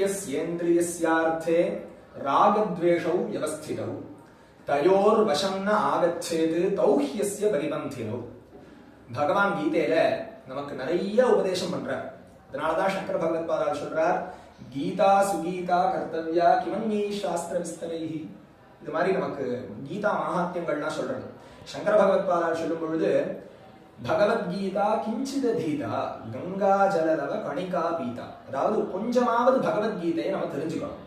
இந்திரியஸ்யேந்திரியஸ்யார்த்தே ராகத்வேஷௌ யவஸ்திதௌ தயோர் வசம் ந ஆகச்சேது தௌஹ்யஸ்ய பரிபந்தினௌ. பகவான் கீதையில நமக்கு நிறைய உபதேசம் பண்றார். அதனாலதான் சங்கர பகவத்பாதால் சொல்றார், கீதா சுகீதா கர்த்தவ்யா கிமன்யை சாஸ்திர விஸ்தரைஹி. இது மாதிரி நமக்கு கீதா மகாத்மியங்கள்லாம் சொல்றது. சங்கர பகவத்பாதால் சொல்லும் பொழுது, பகவத்கீதா கிஞ்சித தீதா கங்கா ஜலதவ கணிகா பீதா. அதாவது கொஞ்சமாவது பகவத்கீதையை நம்ம தெரிஞ்சுக்கணும்.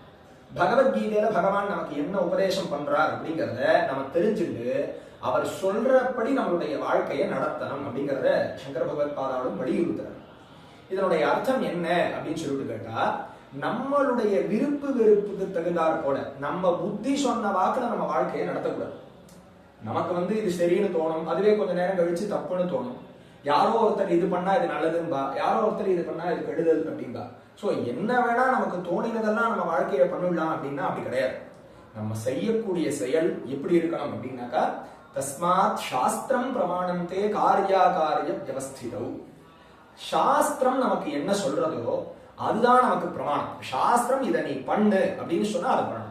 பகவத்கீதையில பகவான் நமக்கு என்ன உபதேசம் பண்றார் அப்படிங்கிறத நம்ம தெரிஞ்சுட்டு அவர் சொல்றபடி நம்மளுடைய வாழ்க்கையை நடத்தணும் அப்படிங்கிறத சங்கர பகவத்பாதாலும் வலியுறுத்துறார். இதனுடைய அர்த்தம் என்ன அப்படின்னு சொல்லிட்டு கேட்டா, நம்மளுடைய விருப்பு வெறுப்புக்கு தகுந்தாற் போல நம்ம புத்தி சொன்ன வாக்குல நம்ம வாழ்க்கையை நடத்தக்கூடாது. நமக்கு இது சரின்னு தோணும், அதுவே கொஞ்ச நேரம் கழிச்சு தப்புன்னு தோணும். யாரோ ஒருத்தர் இது பண்ணா இது நல்லதும்பா, யாரோ ஒருத்தர் இது பண்ணா இது கெடுதல் அப்படின்பா. சோ என்ன வேணா நமக்கு தோணினதெல்லாம் நம்ம வாழ்க்கையை பண்ணிடலாம் அப்படின்னா அப்படி கிடையாது. நம்ம செய்யக்கூடிய செயல் எப்படி இருக்கணும் அப்படின்னாக்கா, தஸ்மாத் சாஸ்திரம் பிரமாணந்தே காரியாகாரிய வியவஸ்திதௌ. சாஸ்திரம் நமக்கு என்ன சொல்றதோ அதுதான் நமக்கு பிரமாணம். சாஸ்திரம் இதை நீ பண்ணு அப்படின்னு சொன்னா அதை பண்ணணும்.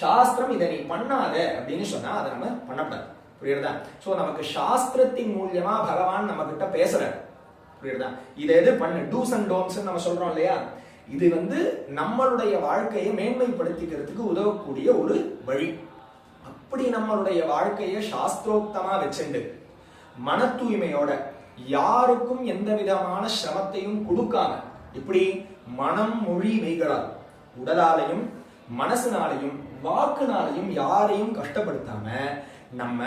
சாஸ்திரம் இதை நீ பண்ணாத அப்படின்னு சொன்னா அதை நம்ம பண்ணக்கூடாது. புரியுறதா? சோ நமக்கு சாஸ்திரத்தின் மூலியமா பகவான் நம்ம கிட்ட பேசுறாரு. புரியுறதா? இதை எது பண்ணு, டூஸ் அண்ட் டோன்ஸ் நம்ம சொல்றோம் இல்லையா, இது நம்மளுடைய வாழ்க்கையை மேன்மைப்படுத்திக்கிறதுக்கு உதவக்கூடிய ஒரு வழி. அப்படி நம்மளுடைய வாழ்க்கையை சாஸ்திரோக்தமா வச்சுண்டு மன தூய்மையோட யாருக்கும் எந்த விதமான சிரமத்தையும் கொடுக்காம, இப்படி மனம் மொழி மெய்களால் உடலாலையும் மனசுனாலையும் வாக்குனாலையும் யாரையும் கஷ்டப்படுத்தாம நம்ம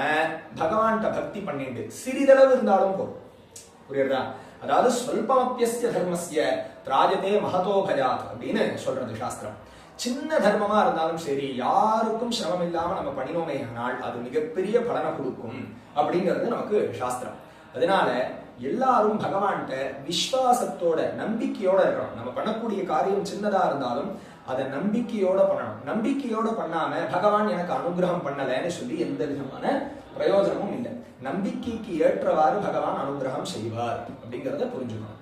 பகவான்கிட்ட பக்தி பண்ணிட்டு சிறிதளவு இருந்தாலும் போதும். புரியுறதா? அதாவது ஸ்வல்பமப்யஸ்ய தர்மஸ்ய திராஜதே மகதோ பயாத் அப்படின்னு சொல்றது சாஸ்திரம். சின்ன தர்மமா இருந்தாலும் சரி, யாருக்கும் சிரமம் இல்லாம நம்ம பண்ணினோமே ஆனால் அது மிகப்பெரிய பலனை கொடுக்கும் அப்படிங்கிறது நமக்கு சாஸ்திரம். அதனால எல்லாரும் பகவான்கிட்ட விஸ்வாசத்தோட நம்பிக்கையோட இருக்கணும். நம்ம பண்ணக்கூடிய காரியம் சின்னதா இருந்தாலும் அதை நம்பிக்கையோட பண்ணணும். நம்பிக்கையோட பண்ணாம பகவான் எனக்கு அனுகிரகம் பண்ணலன்னு சொல்லி எந்த விதமான பிரயோஜனமும் இல்லை. நம்பிக்கைக்கு ஏற்றவாறு பகவான் அனுகிரகம் செய்வார் அப்படிங்கிறத புரிஞ்சுக்கணும்.